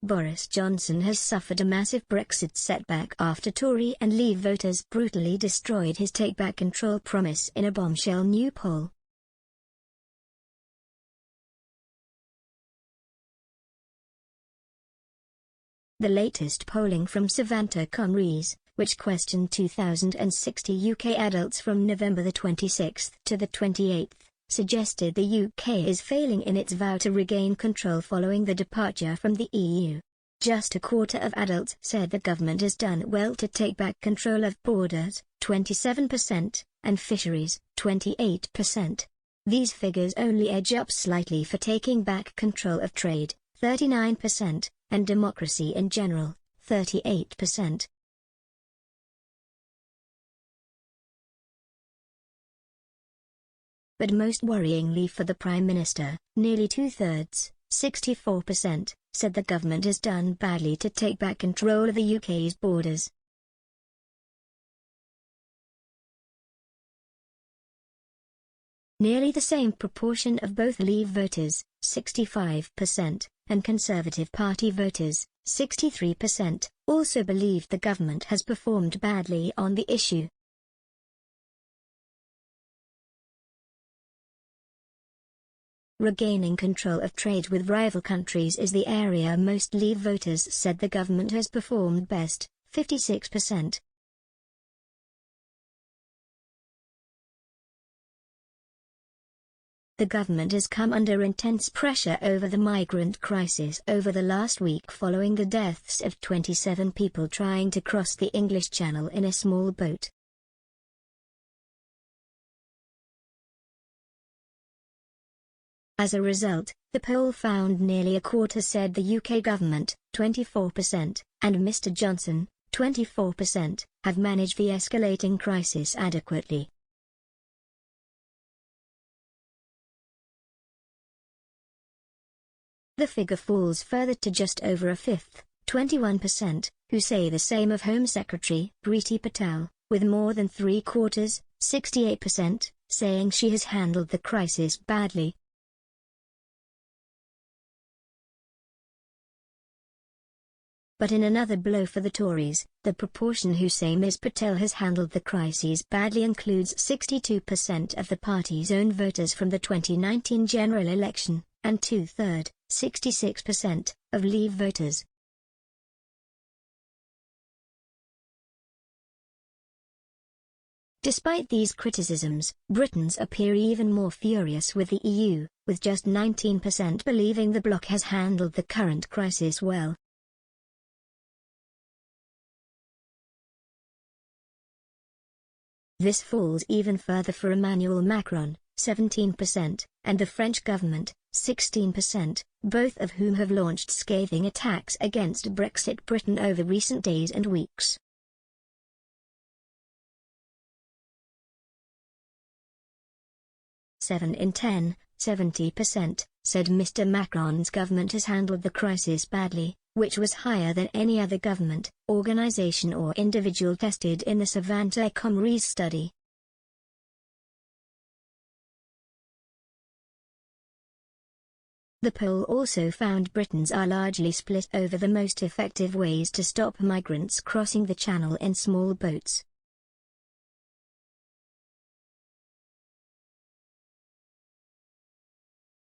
Boris Johnson has suffered a massive Brexit setback after Tory and Leave voters brutally destroyed his take-back control promise in a bombshell new poll. The latest polling from vot3rs, which questioned 2,060 UK adults from November the 26th to the 28th, suggested the UK is failing in its vow to regain control following the departure from the EU. Just a quarter of adults said the government has done well to take back control of borders, 27%, and fisheries, 28%. These figures only edge up slightly for taking back control of trade, 39%, and democracy in general, 38%. But most worryingly for the Prime Minister, nearly two-thirds, 64%, said the government has done badly to take back control of the UK's borders. Nearly the same proportion of both Leave voters, 65%, and Conservative Party voters, 63%, also believed the government has performed badly on the issue. Regaining control of trade with rival countries is the area most Leave voters said the government has performed best, 56%. The government has come under intense pressure over the migrant crisis over the last week following the deaths of 27 people trying to cross the English Channel in a small boat. As a result, the poll found nearly a quarter said the UK government, 24%, and Mr Johnson, 24%, have managed the escalating crisis adequately. The figure falls further to just over a fifth, 21%, who say the same of Home Secretary Priti Patel, with more than three-quarters, 68%, saying she has handled the crisis badly. But in another blow for the Tories, the proportion who say Ms Patel has handled the crises badly includes 62% of the party's own voters from the 2019 general election, and two-thirds, 66%, of Leave voters. Despite these criticisms, Britons appear even more furious with the EU, with just 19% believing the bloc has handled the current crisis well. This falls even further for Emmanuel Macron, 17%, and the French government, 16%, both of whom have launched scathing attacks against Brexit Britain over recent days and weeks. "7 in 10, 70%, said Mr Macron's government has handled the crisis badly, which was higher than any other government, organisation or individual tested in the vot3rs study. The poll also found Britons are largely split over the most effective ways to stop migrants crossing the Channel in small boats.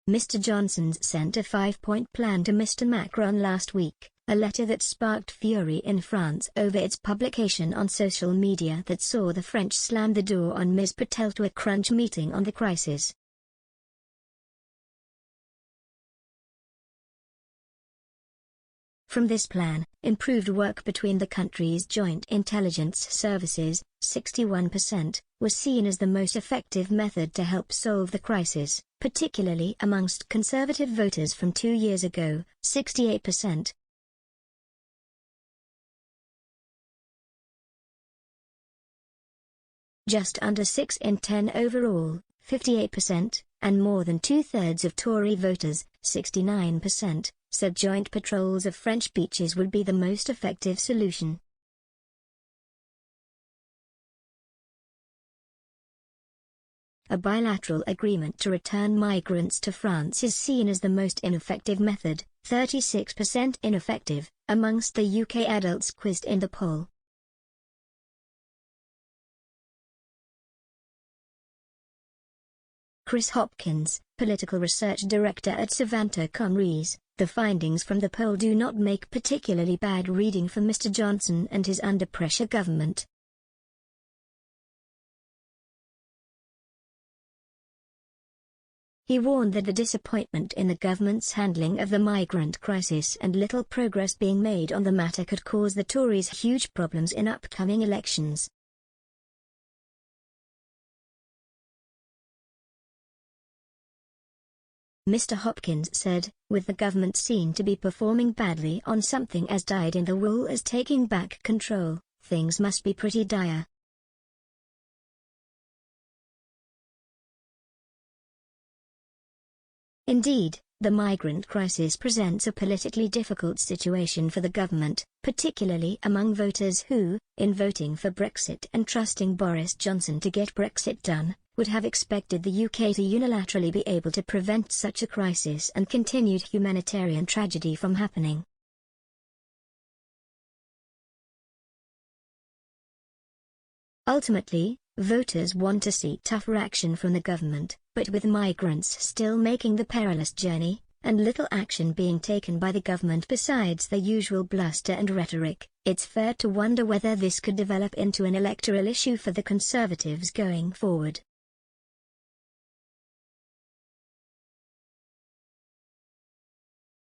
Mr Johnson's sent a 5-point plan to Mr Macron last week, a letter that sparked fury in France over its publication on social media that saw the French slam the door on Ms Patel to a crunch meeting on the crisis. From this plan, improved work between the country's joint intelligence services, 61%, was seen as the most effective method to help solve the crisis, particularly amongst Conservative voters from 2 years ago, 68%. Just under 6 in 10 overall, 58%, and more than two-thirds of Tory voters, 69%, said joint patrols of French beaches would be the most effective solution. a bilateral agreement to return migrants to France is seen as the most ineffective method, 36% ineffective, amongst the UK adults quizzed in the poll. Chris Hopkins, Political Research Director at vot3rs, the findings from the poll do not make particularly bad reading for Mr. Johnson and his under-pressure government. He warned that the disappointment in the government's handling of the migrant crisis and little progress being made on the matter could cause the Tories huge problems in upcoming elections. Mr. Hopkins said, with the government seen to be performing badly on something as dyed-in-the-wool as taking back control, things must be pretty dire. Indeed, the migrant crisis presents a politically difficult situation for the government, particularly among voters who, in voting for Brexit and trusting Boris Johnson to get Brexit done, would have expected the UK to unilaterally be able to prevent such a crisis and continued humanitarian tragedy from happening. Ultimately, voters want to see tougher action from the government, but with migrants still making the perilous journey, and little action being taken by the government besides the usual bluster and rhetoric, it's fair to wonder whether this could develop into an electoral issue for the Conservatives going forward.